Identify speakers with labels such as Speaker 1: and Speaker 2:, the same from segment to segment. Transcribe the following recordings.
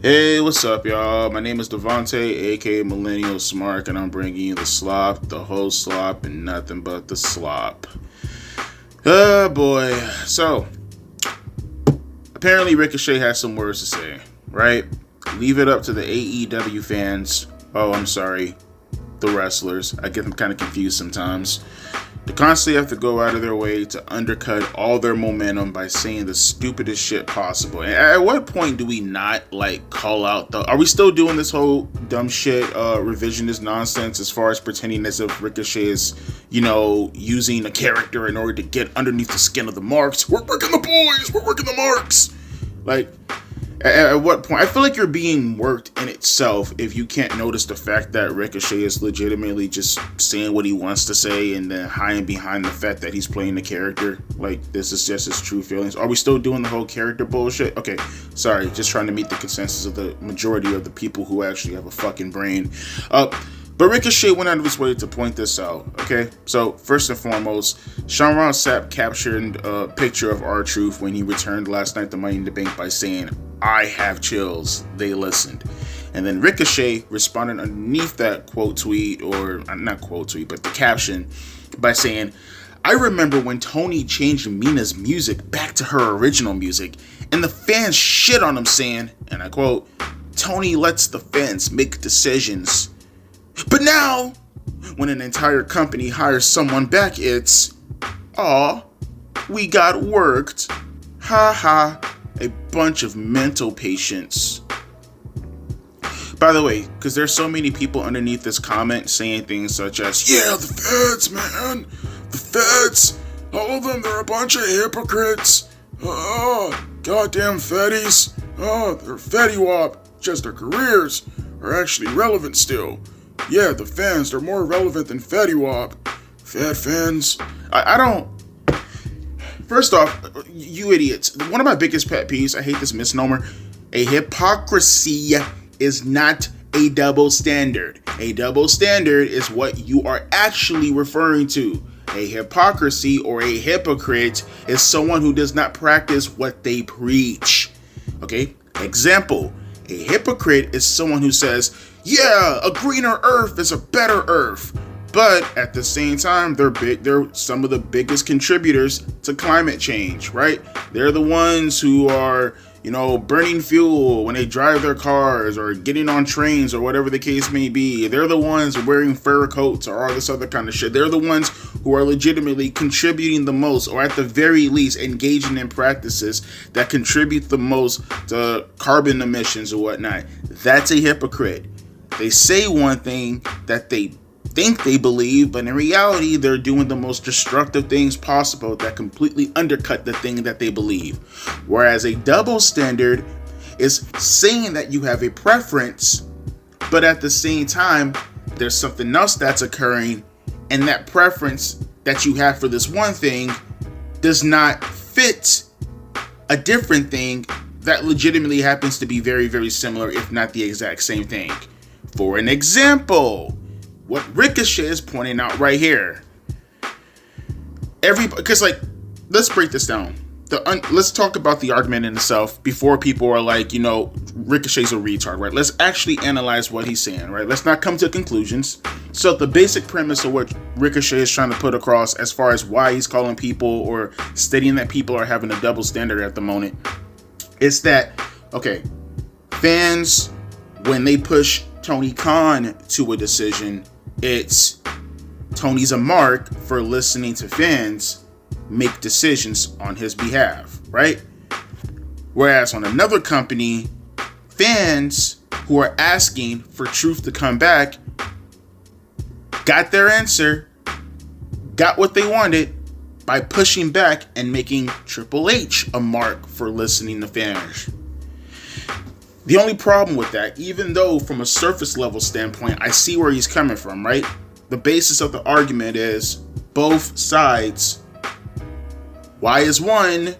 Speaker 1: Hey, what's up, y'all? My name is Devontae, aka Millennial Smart, and I'm bringing you the slop, the whole slop, and nothing but the slop. Oh boy. So, apparently Ricochet has some words to say, right? Leave it up to the AEW fans. Oh, I'm sorry, the wrestlers. I get them kind of confused sometimes. They constantly have to go out of their way to undercut all their momentum by saying the stupidest shit possible. And at what point do we not call out the? Are we still doing this whole dumb shit, revisionist nonsense as far as pretending as if Ricochet is, using a character in order to get underneath the skin of the marks? We're working the boys. We're working the marks. At what point? I feel like you're being worked in itself if you can't notice the fact that Ricochet is legitimately just saying what he wants to say and then hiding behind the fact that he's playing the character. Like, this is just his true feelings. Are we still doing the whole character bullshit? Okay, sorry, just trying to meet the consensus of the majority of the people who actually have a fucking brain. But Ricochet went out of his way to point this out, okay? So, first and foremost, Sean Ross Sapp captured a picture of R-Truth when he returned last night to Money in the Bank by saying, "I have chills." They listened. And then Ricochet responded underneath that quote tweet, or not quote tweet, but the caption, by saying, "I remember when Tony changed Mina's music back to her original music, and the fans shit on him saying," and I quote, "Tony lets the fans make decisions. But now, when an entire company hires someone back, it's, aw, we got worked. Ha ha, a bunch of mental patients." By the way, because there's so many people underneath this comment saying things such as, "Yeah, the feds, man. The feds. All of them, they're a bunch of hypocrites. Oh, goddamn fetties. Oh, they're fetty wop. Just their careers are actually relevant still. Yeah, the fans, they're more relevant than Fatty Wop. Fat fans." I don't... First off, you idiots. One of my biggest pet peeves, I hate this misnomer. A hypocrisy is not a double standard. A double standard is what you are actually referring to. A hypocrisy or a hypocrite is someone who does not practice what they preach. Okay? Example. A hypocrite is someone who says, "Yeah, a greener earth is a better earth," but at the same time, they're some of the biggest contributors to climate change, right? They're the ones who are, burning fuel when they drive their cars or getting on trains or whatever the case may be. They're the ones wearing fur coats or all this other kind of shit. They're the ones who are legitimately contributing the most, or at the very least engaging in practices that contribute the most to carbon emissions or whatnot. That's a hypocrite. They say one thing that they think they believe, but in reality, they're doing the most destructive things possible that completely undercut the thing that they believe. Whereas a double standard is saying that you have a preference, but at the same time, there's something else that's occurring, and that preference that you have for this one thing does not fit a different thing that legitimately happens to be very, very similar, if not the exact same thing. For an example, what Ricochet is pointing out right here. Because let's break this down. Let's talk about the argument in itself before people are like, Ricochet's a retard, right? Let's actually analyze what he's saying, right? Let's not come to conclusions. So the basic premise of what Ricochet is trying to put across as far as why he's calling people or stating that people are having a double standard at the moment is that, okay, fans, when they push Tony Khan to a decision, it's Tony's a mark for listening to fans make decisions on his behalf, right? Whereas on another company, fans who are asking for truth to come back got their answer, got what they wanted by pushing back and making Triple H a mark for listening to fans. The only problem with that, even though from a surface level standpoint, I see where he's coming from, right? The basis of the argument is both sides. Why is one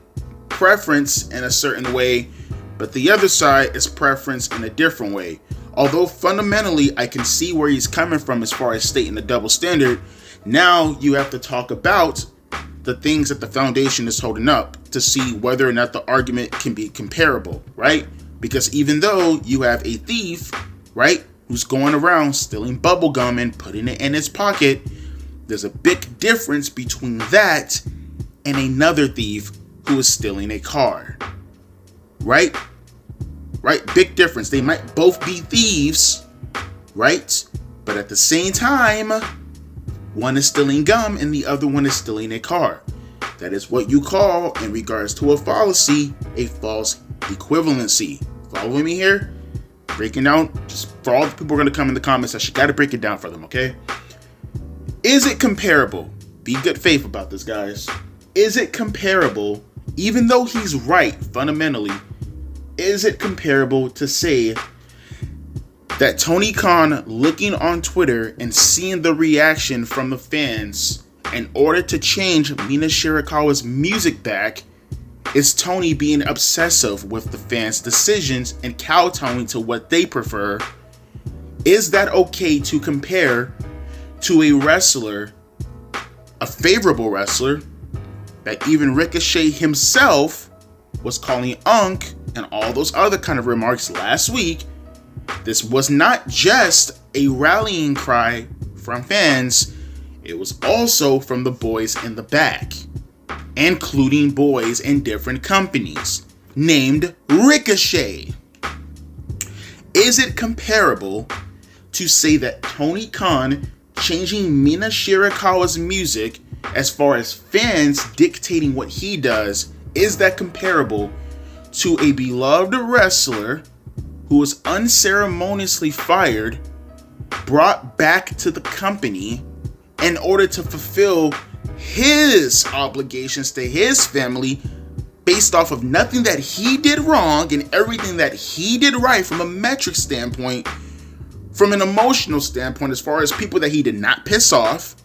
Speaker 1: preference in a certain way, but the other side is preference in a different way? Although fundamentally I can see where he's coming from as far as stating the double standard, now you have to talk about the things that the foundation is holding up to see whether or not the argument can be comparable, right? Because even though you have a thief, right, who's going around stealing bubble gum and putting it in his pocket, there's a big difference between that and another thief who is stealing a car. Right? Right? Big difference. They might both be thieves, right? But at the same time, one is stealing gum and the other one is stealing a car. That is what you call, in regards to a fallacy, a false equivalency. Following me here? Breaking down, just for all the people who are going to come in the comments, I got to break it down for them, okay? Is it comparable? Be good faith about this, guys. Is it comparable, even though he's right fundamentally, is it comparable to say that Tony Khan looking on Twitter and seeing the reaction from the fans in order to change Mina Shirakawa's music back is Tony being obsessive with the fans' decisions and kowtowing to what they prefer? Is that okay to compare to a wrestler, a favorable wrestler, that even Ricochet himself was calling Unk and all those other kind of remarks last week? This was not just a rallying cry from fans, it was also from the boys in the back, including boys in different companies, named Ricochet. Is it comparable to say that Tony Khan changing Mina Shirakawa's music, as far as fans dictating what he does, is that comparable to a beloved wrestler who was unceremoniously fired, brought back to the company in order to fulfill his obligations to his family based off of nothing that he did wrong and everything that he did right from a metric standpoint, from an emotional standpoint, as far as people that he did not piss off?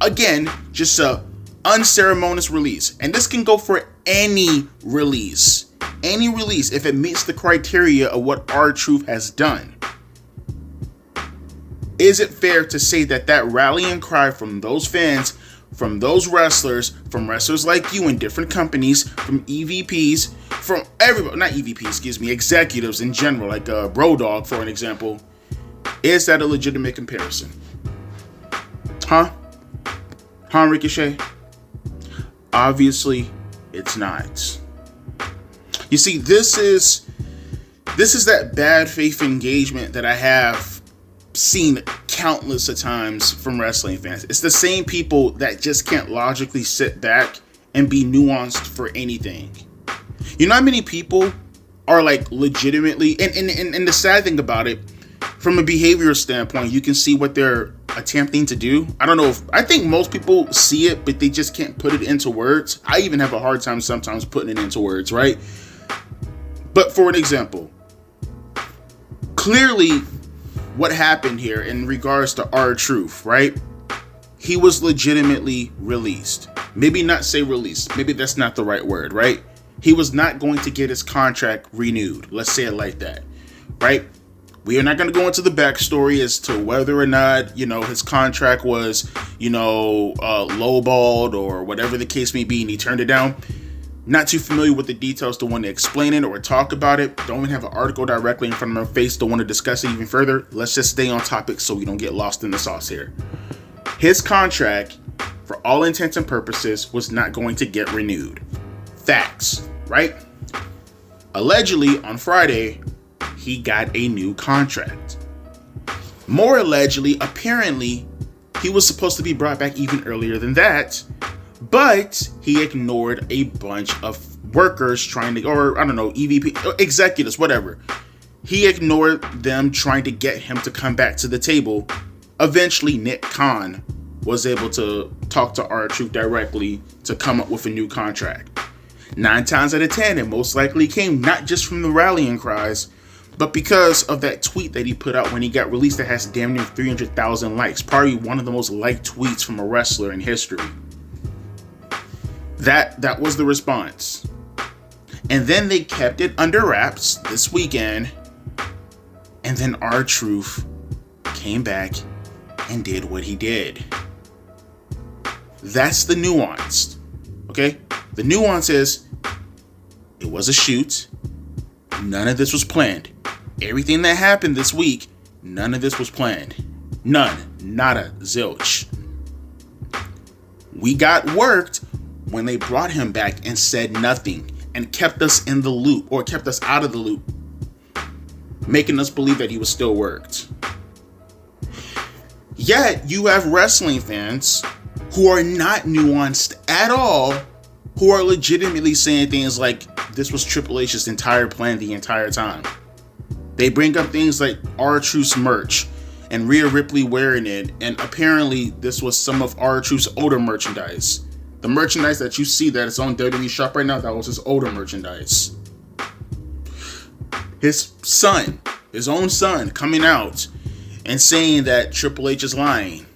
Speaker 1: Again, just a unceremonious release. And this can go for any release. Any release, if it meets the criteria of what R-Truth has done. Is it fair to say that that rallying cry from those fans, from those wrestlers, from wrestlers like you in different companies, from EVPs, from everybody, not EVPs, excuse me, executives in general, like Bro Dog, for an example, is that a legitimate comparison? Huh, Ricochet? Obviously, it's not. You see, this is that bad faith engagement that I have seen countless of times from wrestling fans. It's the same people that just can't logically sit back and be nuanced for anything. You know how many people are like legitimately, and the sad thing about it, from a behavioral standpoint, you can see what they're attempting to do. I think most people see it, but they just can't put it into words. I even have a hard time sometimes putting it into words, right? But for an example, clearly what happened here in regards to R-Truth, right? He was legitimately released. Maybe not say released. Maybe that's not the right word, right? He was not going to get his contract renewed. Let's say it like that, right? We are not going to go into the backstory as to whether or not, his contract was, lowballed or whatever the case may be, and he turned it down. Not too familiar with the details to want to explain it or talk about it. Don't even have an article directly in front of my face. Don't want to discuss it even further. Let's just stay on topic so we don't get lost in the sauce here. His contract, for all intents and purposes, was not going to get renewed. Facts, right? Allegedly, on Friday, he got a new contract. More allegedly, apparently, he was supposed to be brought back even earlier than that. But he ignored a bunch of workers trying to, or I don't know, EVP, executives, whatever. He ignored them trying to get him to come back to the table. Eventually, Nick Khan was able to talk to R-Truth directly to come up with a new contract. 9 times out of 10, it most likely came not just from the rallying cries, but because of that tweet that he put out when he got released that has damn near 300,000 likes. Probably one of the most liked tweets from a wrestler in history. That was the response. And then they kept it under wraps this weekend. And then R-Truth came back and did what he did. That's the nuance. Okay? The nuance is it was a shoot. None of this was planned. Everything that happened this week, none of this was planned. None. Nada. Zilch. We got worked when they brought him back and said nothing and kept us in the loop, or kept us out of the loop, making us believe that he was still worked. Yet you have wrestling fans who are not nuanced at all, who are legitimately saying things like this was Triple H's entire plan the entire time. They bring up things like R-Truth's merch and Rhea Ripley wearing it, and apparently this was some of R-Truth's older merchandise. The merchandise that you see that is on WWE shop right now, that was his older merchandise. His son, his own son, coming out and saying that Triple H is lying.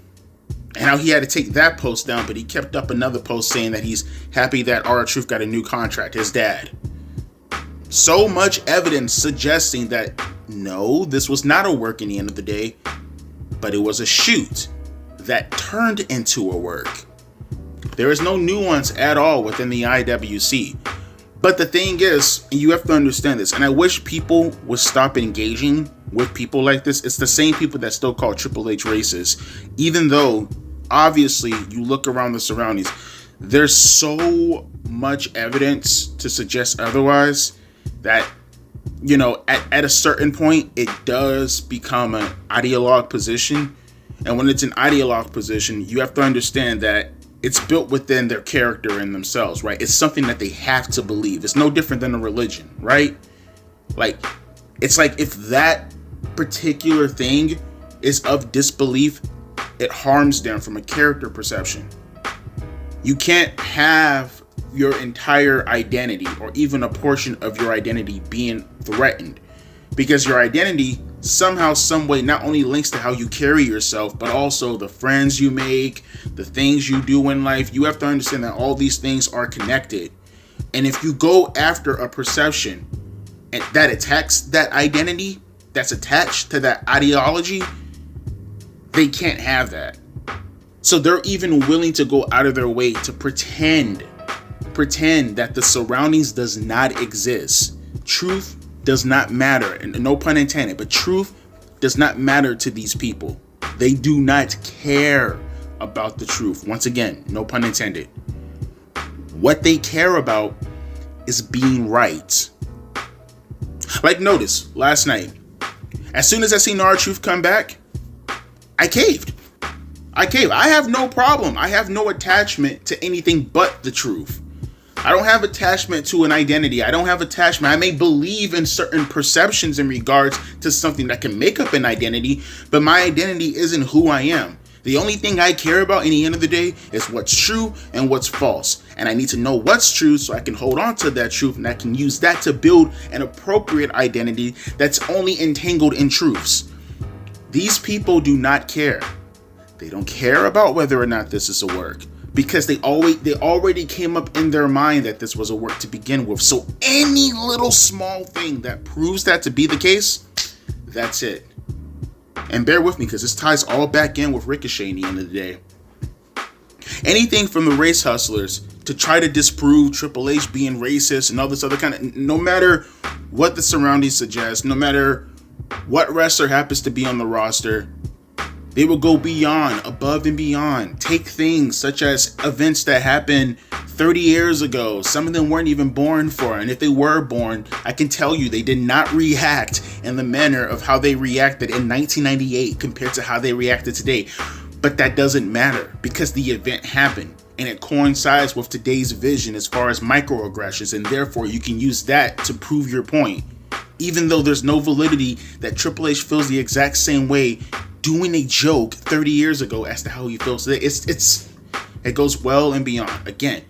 Speaker 1: And how he had to take that post down, but he kept up another post saying that he's happy that R-Truth got a new contract, his dad. So much evidence suggesting that no, this was not a work in the end of the day, but it was a shoot that turned into a work. There is no nuance at all within the IWC. But the thing is, and you have to understand this, and I wish people would stop engaging with people like this. It's the same people that still call Triple H racist, even though obviously you look around the surroundings, there's so much evidence to suggest otherwise that, you know, at a certain point it does become an ideologue position. And when it's an ideologue position, you have to understand that it's built within their character and themselves, right? It's something that they have to believe. It's no different than a religion, right? Like, it's like if that particular thing is of disbelief, it harms them from a character perception. You can't have your entire identity or even a portion of your identity being threatened, because your identity somehow, some way, not only links to how you carry yourself, but also the friends you make, the things you do in life. You have to understand that all these things are connected. And if you go after a perception and that attacks that identity, that's attached to that ideology, they can't have that. So they're even willing to go out of their way to pretend that the surroundings does not exist. Truth does not matter, and no pun intended, but truth does not matter to these people. They do not care about the truth. Once again, no pun intended. What they care about is being right. Like, notice last night, as soon as I seen R-Truth come back, I caved. I have no problem. I have no attachment to anything but the truth. I don't have attachment to an identity. I don't have attachment. I may believe in certain perceptions in regards to something that can make up an identity, but my identity isn't who I am. The only thing I care about in the end of the day is what's true and what's false. And I need to know what's true so I can hold on to that truth, and I can use that to build an appropriate identity that's only entangled in truths. These people do not care. They don't care about whether or not this is a work, because they already came up in their mind that this was a work to begin with. So any little small thing that proves that to be the case, that's it. And bear with me, because this ties all back in with Ricochet in the end of the day. Anything from the race hustlers to try to disprove Triple H being racist and all this other kind of, no matter what the surroundings suggest, no matter what wrestler happens to be on the roster, they will go beyond, above and beyond. Take things such as events that happened 30 years ago. Some of them weren't even born for. And if they were born, I can tell you they did not react in the manner of how they reacted in 1998 compared to how they reacted today. But that doesn't matter, because the event happened and it coincides with today's vision as far as microaggressions. And therefore you can use that to prove your point. Even though there's no validity that Triple H feels the exact same way doing a joke 30 years ago as to how he feels today. It goes well and beyond. Again,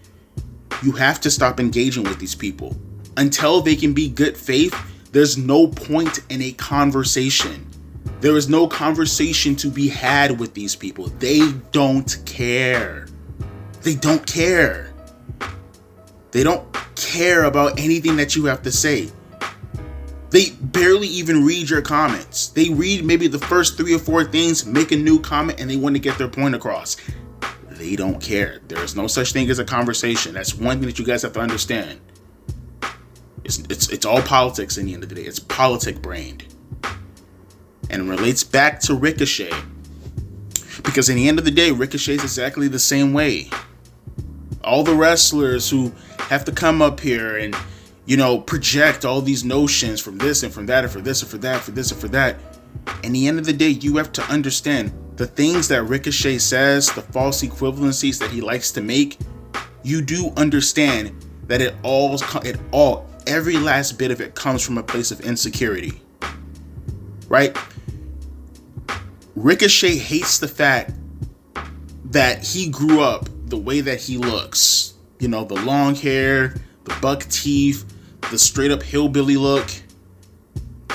Speaker 1: you have to stop engaging with these people. Until they can be good faith, there's no point in a conversation. There is no conversation to be had with these people. They don't care. They don't care. They don't care about anything that you have to say. They barely even read your comments. They read maybe the first 3 or 4 things, make a new comment, and they want to get their point across. They don't care. There is no such thing as a conversation. That's one thing that you guys have to understand. It's all politics in the end of the day. It's politic brained. And it relates back to Ricochet. Because in the end of the day, Ricochet is exactly the same way. All the wrestlers who have to come up here and, project all these notions from this and from that and for this and for that, for this and for that. In the end of the day, you have to understand the things that Ricochet says, the false equivalencies that he likes to make. You do understand that every last bit of it comes from a place of insecurity, right? Ricochet hates the fact that he grew up the way that he looks. The long hair, the buck teeth, the straight up hillbilly look.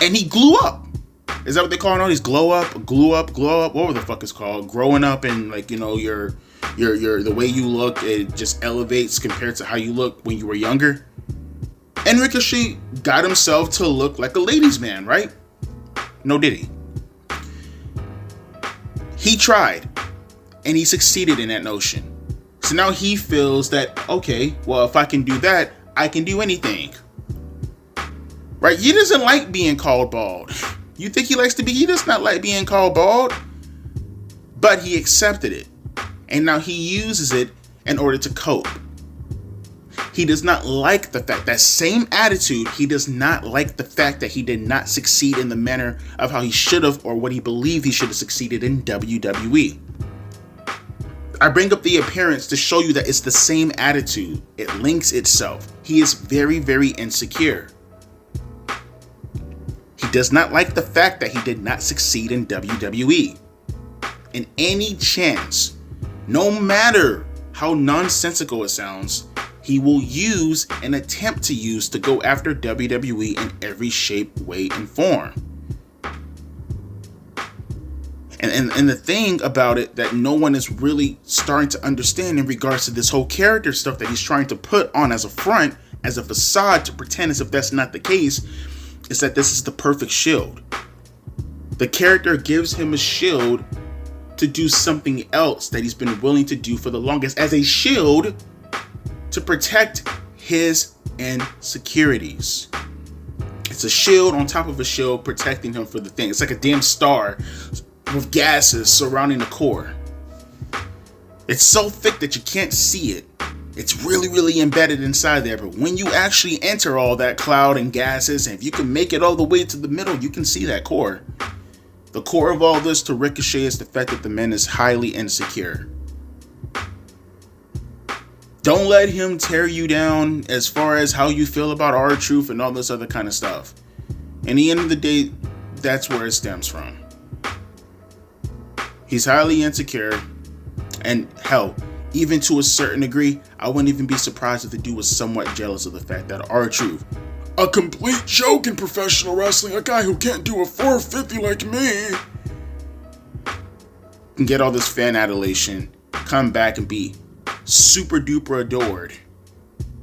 Speaker 1: And he grew up. Is that what they call it nowadays? Glow up, whatever the fuck it's called. Growing up and your the way you look, it just elevates compared to how you look when you were younger. And Ricochet got himself to look like a ladies' man, right? No, did he? He tried, and he succeeded in that notion. So now he feels that, okay, well, if I can do that, I can do anything. Right? He doesn't like being called bald. You think he does not like being called bald? But he accepted it. And now he uses it in order to cope. He does not like the fact, that same attitude, he does not like the fact that he did not succeed in the manner of how he should have or what he believed he should have succeeded in WWE. I bring up the appearance to show you that it's the same attitude. It links itself. He is very, very insecure. He does not like the fact that he did not succeed in WWE. In any chance, no matter how nonsensical it sounds, he will use and attempt to use to go after WWE in every shape, way, and form. And the thing about it that no one is really starting to understand in regards to this whole character stuff that he's trying to put on as a front, as a facade to pretend as if that's not the case, is that this is the perfect shield. The character gives him a shield to do something else that he's been willing to do for the longest, as a shield to protect his insecurities. It's a shield on top of a shield protecting him for the thing. It's like a damn star with gases surrounding the core. It's so thick that you can't see it. It's really, really embedded inside there. But when you actually enter all that cloud and gases, and if you can make it all the way to the middle, you can see that core. The core of all this to Ricochet is the fact that the man is highly insecure. Don't let him tear you down as far as how you feel about R-Truth and all this other kind of stuff. In the end of the day, that's where it stems from. He's highly insecure, and hell, even to a certain degree, I wouldn't even be surprised if the dude was somewhat jealous of the fact that R-Truth, a complete joke in professional wrestling, a guy who can't do a 450 like me, can get all this fan adulation, come back and be super duper adored,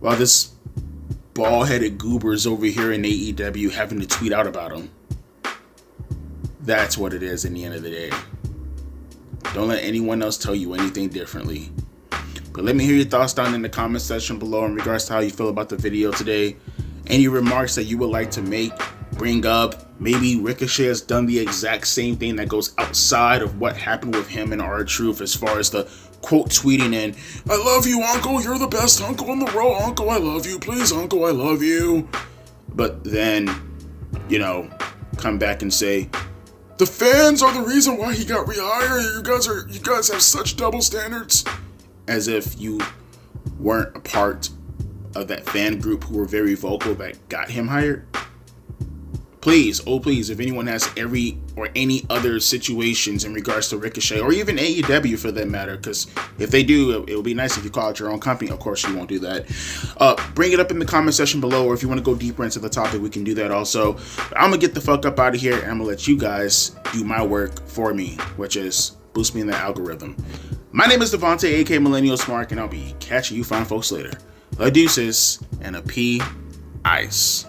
Speaker 1: while this bald-headed goober's over here in AEW having to tweet out about him. That's what it is in the end of the day. Don't let anyone else tell you anything differently. But let me hear your thoughts down in the comment section below in regards to how you feel about the video today. Any remarks that you would like to bring up. Maybe Ricochet has done the exact same thing that goes outside of what happened with him and R-Truth as far as the quote tweeting in, "I love you, uncle, you're the best uncle in the world, uncle, I love you, please, uncle, I love you." But then, come back and say, "The fans are the reason why he got rehired. You guys have such double standards." As if you weren't a part of that fan group who were very vocal that got him hired. Please, oh please, if anyone has any other situations in regards to Ricochet, or even AEW for that matter, because if they do, it would be nice if you call out your own company. Of course, you won't do that. Bring it up in the comment section below, or if you want to go deeper into the topic, we can do that also. But I'm going to get the fuck up out of here, and I'm going to let you guys do my work for me, which is boost me in the algorithm. My name is Devontae, aka Millennial Smart, and I'll be catching you fine folks later. La deuces and a P ice.